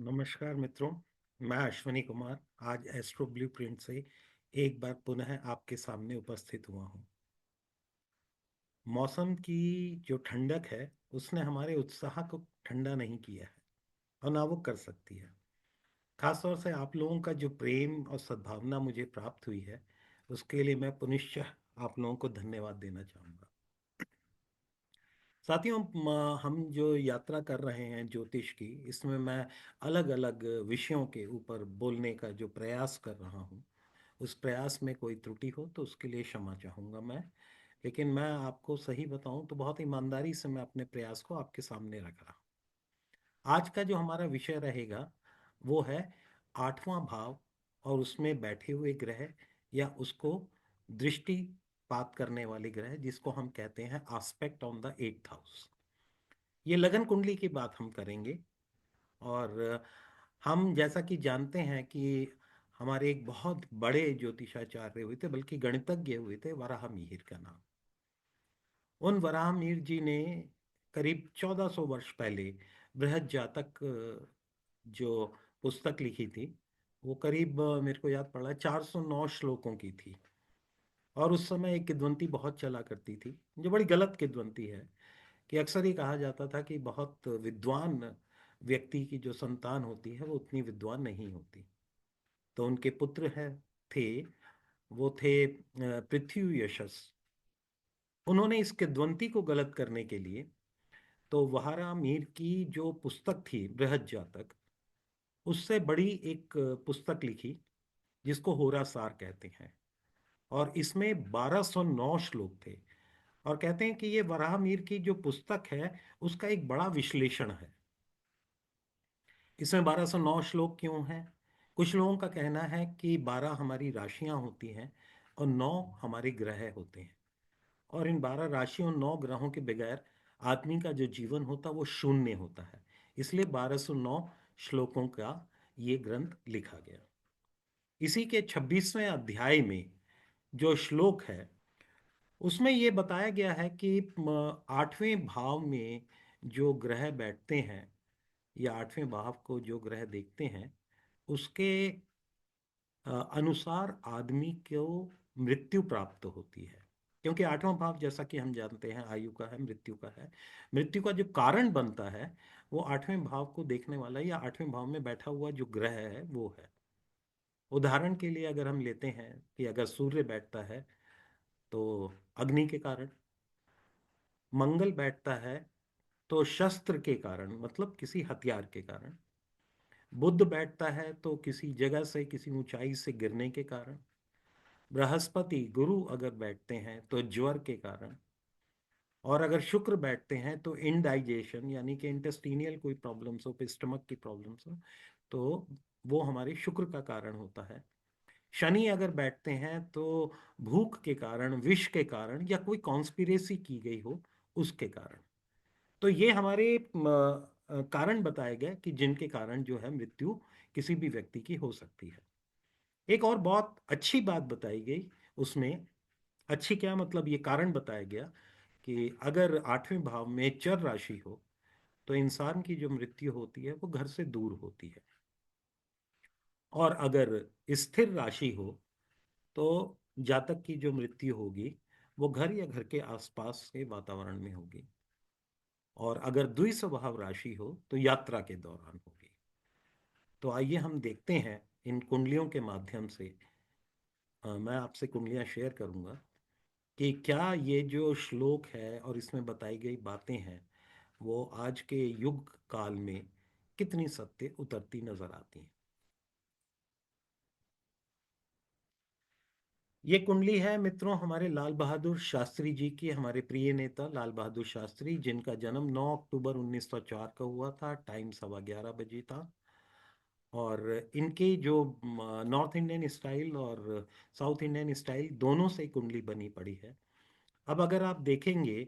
नमस्कार मित्रों। मैं अश्वनी कुमार आज एस्ट्रो ब्लूप्रिंट से एक बार पुनः आपके सामने उपस्थित हुआ हूँ। मौसम की जो ठंडक है उसने हमारे उत्साह को ठंडा नहीं किया है और ना वो कर सकती है। खासतौर से आप लोगों का जो प्रेम और सद्भावना मुझे प्राप्त हुई है उसके लिए मैं पुनश्च आप लोगों को धन्यवाद देना चाहूँगा। साथियों, हम जो यात्रा कर रहे हैं ज्योतिष की, इसमें मैं अलग अलग विषयों के ऊपर बोलने का जो प्रयास कर रहा हूँ, उस प्रयास में कोई त्रुटि हो तो उसके लिए क्षमा चाहूँगा मैं। लेकिन मैं आपको सही बताऊं तो बहुत ईमानदारी से मैं अपने प्रयास को आपके सामने रख रहा हूँ। आज का जो हमारा विषय रहेगा वो है आठवां भाव और उसमें बैठे हुए ग्रह या उसको दृष्टिपात करने वाले ग्रह, जिसको हम कहते हैं aspect on the eighth house. ये लगन कुंडली की बात हम करेंगे। और हम जैसा कि जानते हैं कि हमारे एक बहुत बड़े ज्योतिषाचार्य हुए थे, बल्कि गणितज्ञ हुए थे, वराह मिहिर का नाम। उन वराह मिहिर जी ने करीब 1400 वर्ष पहले बृहद जातक जो पुस्तक लिखी थी, वो करीब मेरे को याद पड़ा 409 श्लोकों की थी। और उस समय एक किद्वंती बहुत चला करती थी, जो बड़ी गलत किद्वंती है, कि अक्सर ही कहा जाता था कि बहुत विद्वान व्यक्ति की जो संतान होती है वो उतनी विद्वान नहीं होती। तो उनके पुत्र हैं थे, वो थे पृथ्वी यशस। उन्होंने इस किद्वंती को गलत करने के लिए तो वहारा मीर की जो पुस्तक थी बृहद जातक, उससे बड़ी एक पुस्तक लिखी जिसको होरासार कहते हैं। और इसमें 1209 श्लोक थे। और कहते हैं कि ये वराह मीर की जो पुस्तक है उसका एक बड़ा विश्लेषण है। इसमें 1209 श्लोक क्यों हैं? कुछ लोगों का कहना है कि 12 हमारी राशियां होती हैं और 9 हमारे ग्रह होते हैं। और इन 12 राशियों 9 ग्रहों के बगैर आदमी का जो जीवन होता वो शून्य होता है। इसलिए 1209 श्लोकों का ये ग्रंथ लिखा गया। इसी के 26वें अध्याय में जो श्लोक है उसमें ये बताया गया है कि 8वें भाव में जो ग्रह बैठते हैं या 8वें भाव को जो ग्रह देखते हैं उसके अनुसार आदमी को मृत्यु प्राप्त होती है। क्योंकि 8वां भाव, जैसा कि हम जानते हैं, आयु का है, मृत्यु का है। मृत्यु का जो कारण बनता है वो 8वें भाव को देखने वाला या 8वें भाव में बैठा हुआ जो ग्रह है वो है। उदाहरण के लिए अगर हम लेते हैं कि अगर सूर्य बैठता है तो अग्नि के कारण, मंगल बैठता है तो शस्त्र के कारण, मतलब किसी हथियार के कारण, बुध बैठता है तो किसी जगह से, किसी ऊंचाई से गिरने के कारण, बृहस्पति गुरु अगर बैठते हैं तो ज्वर के कारण, और अगर शुक्र बैठते हैं तो इनडाइजेशन यानी कि इंटेस्टिनियल कोई प्रॉब्लम्स हो, स्टमक की प्रॉब्लम्स हो, तो वो हमारे शुक्र का कारण होता है। शनि अगर बैठते हैं तो भूख के कारण, विष के कारण, या कोई कॉन्स्पिरेसी की गई हो उसके कारण। तो ये हमारे कारण बताए गए कि जिनके कारण जो है मृत्यु किसी भी व्यक्ति की हो सकती है। एक और बहुत अच्छी बात बताई गई उसमें। अच्छी क्या मतलब, ये कारण बताया गया कि अगर 8वें भाव में चर राशि हो तो इंसान की जो मृत्यु होती है वो घर से दूर होती है। और अगर स्थिर राशि हो तो जातक की जो मृत्यु होगी वो घर या घर के आसपास के वातावरण में होगी। और अगर द्विस्वभाव राशि हो तो यात्रा के दौरान होगी। तो आइए हम देखते हैं इन कुंडलियों के माध्यम से। मैं आपसे कुंडलियां शेयर करूंगा कि क्या ये जो श्लोक है और इसमें बताई गई बातें हैं वो आज के युग काल में कितनी सत्य उतरती नजर आती हैं। ये कुंडली है मित्रों हमारे लाल बहादुर शास्त्री जी की, हमारे प्रिय नेता लाल बहादुर शास्त्री, जिनका जन्म 9 अक्टूबर 1904 का हुआ था। टाइम 11:15 बजे था। और इनके जो नॉर्थ इंडियन स्टाइल और साउथ इंडियन स्टाइल दोनों से कुंडली बनी पड़ी है। अब अगर आप देखेंगे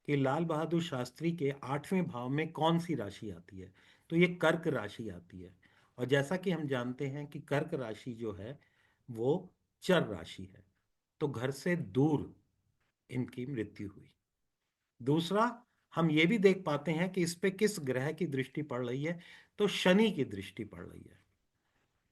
कि लाल बहादुर शास्त्री के 8वें भाव में कौन सी राशि आती है, तो ये कर्क राशि आती है। और जैसा कि हम जानते हैं कि कर्क राशि जो है वो चर राशि है। तो घर से दूर इनकी मृत्यु हुई। दूसरा, हम ये भी देख पाते हैं कि इस पे किस ग्रह की दृष्टि पड़ रही है। तो शनि की दृष्टि पड़ रही है।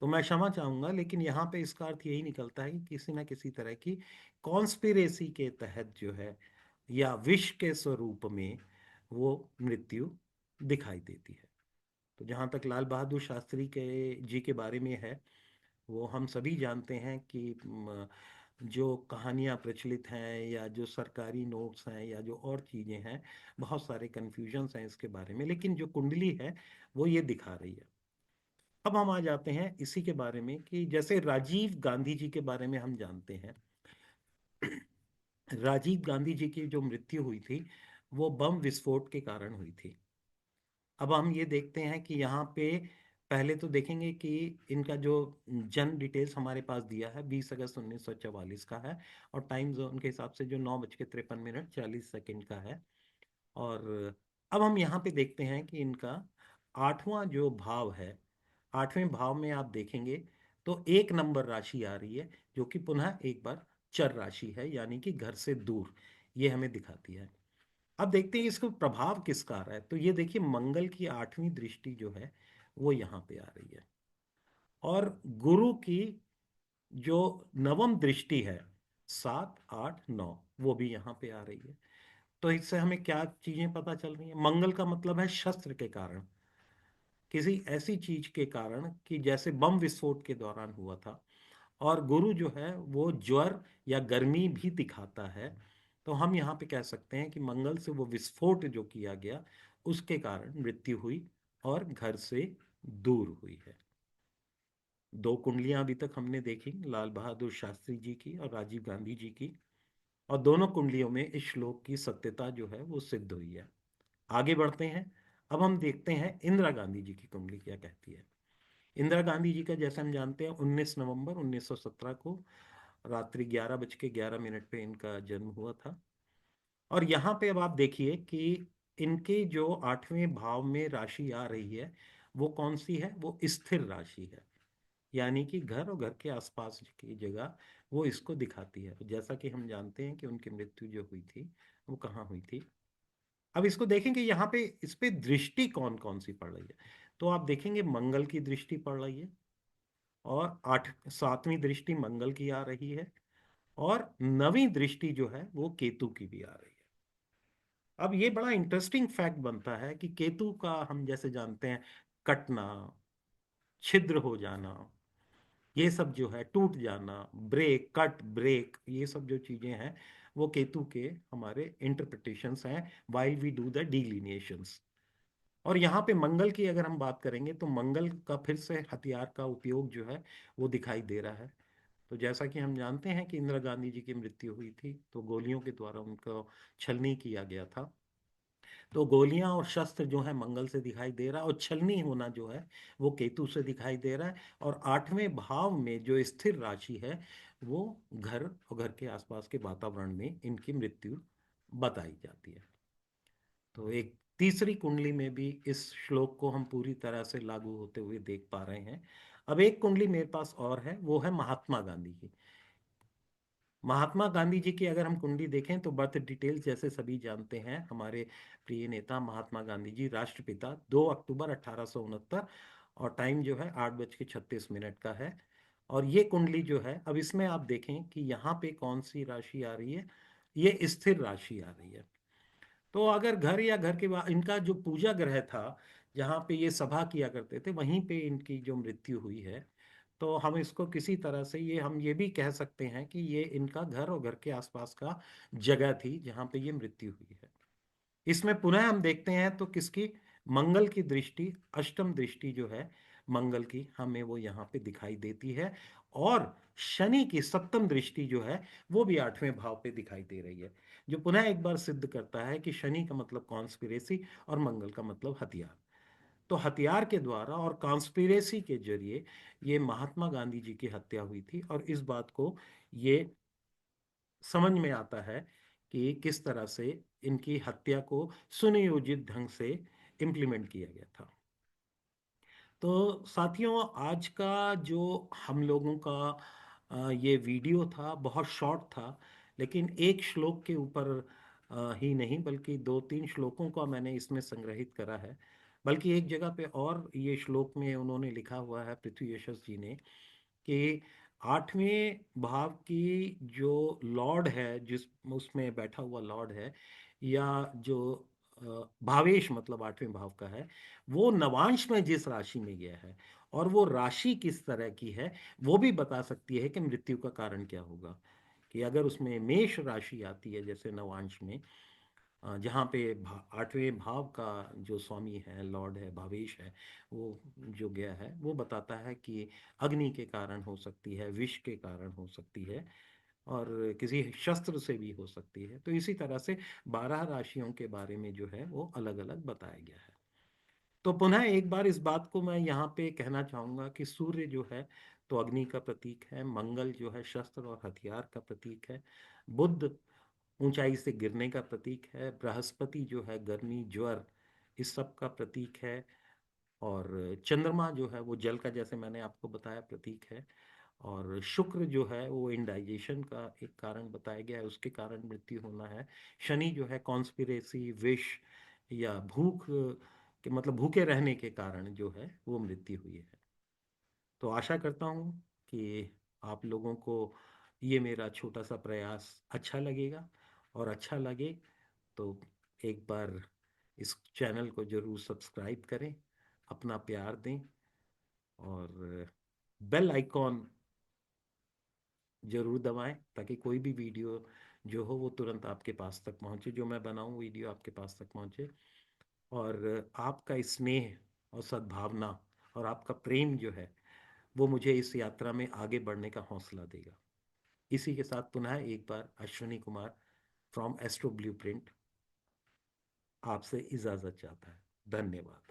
तो मैं क्षमा चाहूंगा, लेकिन यहाँ पे इसका अर्थ यही निकलता है कि किसी ना किसी तरह की कॉन्स्पिरेसी के तहत जो है, या विष के स्वरूप में वो मृत्यु दिखाई देती है। तो जहाँ तक लाल बहादुर शास्त्री के जी के बारे में है, वो हम सभी जानते हैं कि जो कहानियाँ प्रचलित हैं या जो सरकारी नोट्स हैं या जो और चीज़ें हैं, बहुत सारे कन्फ्यूजन्स हैं इसके बारे में, लेकिन जो कुंडली है वो ये दिखा रही है। अब हम आ जाते हैं इसी के बारे में कि जैसे राजीव गांधी जी के बारे में हम जानते हैं। राजीव गांधी जी की जो मृत्यु हुई थी वो बम विस्फोट के कारण हुई थी। अब हम ये देखते हैं कि यहाँ पे पहले तो देखेंगे कि इनका जो जन्म डिटेल्स हमारे पास दिया है 20 अगस्त 1944 का है, और टाइम जोन के हिसाब से जो 9:53 40 का है। और अब हम यहाँ पे देखते हैं कि इनका आठवां जो भाव है, आठवें भाव में आप देखेंगे तो 1 नंबर राशि आ रही है, जो कि पुनः एक बार चर राशि है, यानी कि घर से दूर, ये हमें दिखाती है। अब देखते हैं इसको प्रभाव किसका आ रहा है। तो ये देखिए, मंगल की आठवीं दृष्टि जो है वो यहाँ पे आ रही है, और गुरु की जो नवम दृष्टि है 7 8 9, वो भी यहाँ पे आ रही है। तो इससे हमें क्या चीजें पता चल रही हैं? मंगल का मतलब है शस्त्र के कारण, किसी ऐसी चीज के कारण कि जैसे बम विस्फोट के दौरान हुआ था। और गुरु जो है वो ज्वर या गर्मी भी दिखाता है। तो हम यहाँ पे कह सकते हैं कि मंगल से वो विस्फोट जो किया गया उसके कारण मृत्यु हुई और घर से दूर हुई है। दो कुंडलियां अभी तक हमने देखी, लाल बहादुर शास्त्री जी की और राजीव गांधी जी की, और दोनों कुंडलियों में इस श्लोक की सत्यता जो है वो सिद्ध हुई है। आगे बढ़ते हैं। अब हम देखते हैं इंदिरा गांधी जी की कुंडली क्या कहती है। इंदिरा गांधी जी का जैसे हम जानते हैं 19 नवंबर 1917 को रात्रि 11:11 पे इनका जन्म हुआ था। और यहाँ पे अब आप देखिए कि इनके जो आठवें भाव में राशि आ रही है वो कौन सी है? वो स्थिर राशि है, यानी कि घर और घर के आसपास की जगह वो इसको दिखाती है। जैसा कि हम जानते हैं कि उनकी मृत्यु जो हुई थी वो कहाँ हुई थी। अब इसको देखेंगे यहाँ पे, इस पे दृष्टि कौन कौन सी पड़ रही है। तो आप देखेंगे मंगल की दृष्टि पड़ रही है, और आठ सातवीं दृष्टि मंगल की आ रही है, और नवीं दृष्टि जो है वो केतु की भी आ रही है। अब ये बड़ा इंटरेस्टिंग फैक्ट बनता है कि केतु का हम जैसे जानते हैं कटना, छिद्र हो जाना, ये सब जो है टूट जाना, ब्रेक कट ब्रेक, ये सब जो चीजें हैं वो केतु के हमारे इंटरप्रिटेशंस हैं वाइल वी डू द डिलीनिएशंस। और यहाँ पे मंगल की अगर हम बात करेंगे तो मंगल का फिर से हथियार का उपयोग जो है वो दिखाई दे रहा है। तो जैसा कि हम जानते हैं कि इंदिरा गांधी जी की मृत्यु हुई थी तो गोलियों के द्वारा उनको छलनी किया गया था। तो गोलियां और शस्त्र जो है मंगल से दिखाई दे रहा है, और छलनी होना जो है वो केतु से दिखाई दे रहा है। और आठवें भाव में जो स्थिर राशि है वो घर और घर के आसपास के वातावरण में इनकी मृत्यु बताई जाती है। तो एक तीसरी कुंडली में भी इस श्लोक को हम पूरी तरह से लागू होते हुए देख पा रहे हैं। अब एक कुंडली मेरे पास और है, वो है महात्मा गांधी की। महात्मा गांधी जी की अगर हम कुंडली देखें तो बर्थ डिटेल्स जैसे सभी जानते हैं, हमारे प्रिय नेता महात्मा गांधी जी राष्ट्रपिता, 2 अक्टूबर 1869, और टाइम जो है 8:36 का है। और ये कुंडली जो है, अब इसमें आप देखें कि यहाँ पे कौन सी राशि आ रही है? ये स्थिर राशि आ रही है। तो अगर घर या घर के बाहर इनका जो पूजा ग्रह था, जहाँ पे ये सभा किया करते थे, वहीं पे इनकी जो मृत्यु हुई है, तो हम इसको किसी तरह से हम ये भी कह सकते हैं कि ये इनका घर और घर के आसपास का जगह थी जहाँ पे ये मृत्यु हुई है। इसमें पुनः हम देखते हैं तो किसकी? मंगल की दृष्टि, अष्टम दृष्टि जो है मंगल की, हमें वो यहाँ पे दिखाई देती है। और शनि की सप्तम दृष्टि जो है वो भी आठवें भाव पे दिखाई दे रही है, जो पुनः एक बार सिद्ध करता है कि शनि का मतलब कॉन्स्पिरेसी और मंगल का मतलब हथियार। तो हथियार के द्वारा और कॉन्स्पिरेसी के जरिए ये महात्मा गांधी जी की हत्या हुई थी, और इस बात को ये समझ में आता है कि किस तरह से इनकी हत्या को सुनियोजित ढंग से इम्प्लीमेंट किया गया था। तो साथियों, आज का जो हम लोगों का ये वीडियो था बहुत शॉर्ट था, लेकिन एक श्लोक के ऊपर ही नहीं बल्कि 2 3 श्लोकों का मैंने इसमें संग्रहित करा है। बल्कि एक जगह पे और ये श्लोक में उन्होंने लिखा हुआ है, पृथ्वी यशस जी ने, कि आठवें भाव की जो लॉर्ड है, जिस उसमें बैठा हुआ लॉर्ड है, या जो भावेश मतलब आठवें भाव का है, वो नवांश में जिस राशि में गया है, और वो राशि किस तरह की है, वो भी बता सकती है कि मृत्यु का कारण क्या होगा। कि अगर उसमें मेष राशि आती है जैसे नवांश में, जहाँ पे आठवें भाव का जो स्वामी है, लॉर्ड है, भावेश है, वो जो गया है, वो बताता है कि अग्नि के कारण हो सकती है, विष के कारण हो सकती है, और किसी शस्त्र से भी हो सकती है। तो इसी तरह से 12 राशियों के बारे में जो है वो अलग अलग बताया गया है। तो पुनः एक बार इस बात को मैं यहाँ पे कहना चाहूँगा कि सूर्य जो है तो अग्नि का प्रतीक है, मंगल जो है शस्त्र और हथियार का प्रतीक है, बुध ऊंचाई से गिरने का प्रतीक है, बृहस्पति जो है गर्मी ज्वर इस सब का प्रतीक है, और चंद्रमा जो है वो जल का, जैसे मैंने आपको बताया, प्रतीक है, और शुक्र जो है वो इंडाइजेशन का एक कारण बताया गया है, उसके कारण मृत्यु होना है। शनि जो है कॉन्स्पिरेसी, विष या भूख के मतलब भूखे रहने के कारण जो है वो मृत्यु हुई है। तो आशा करता हूँ कि आप लोगों को ये मेरा छोटा सा प्रयास अच्छा लगेगा, और अच्छा लगे तो एक बार इस चैनल को जरूर सब्सक्राइब करें, अपना प्यार दें, और बेल आइकॉन जरूर दबाएं, ताकि कोई भी वीडियो जो हो वो तुरंत आपके पास तक पहुंचे, जो मैं बनाऊं वीडियो आपके पास तक पहुंचे। और आपका स्नेह और सद्भावना और आपका प्रेम जो है वो मुझे इस यात्रा में आगे बढ़ने का हौसला देगा। इसी के साथ पुनः एक बार Ashwini Kumar from Astro Blueprint आपसे इजाज़त चाहता है। धन्यवाद।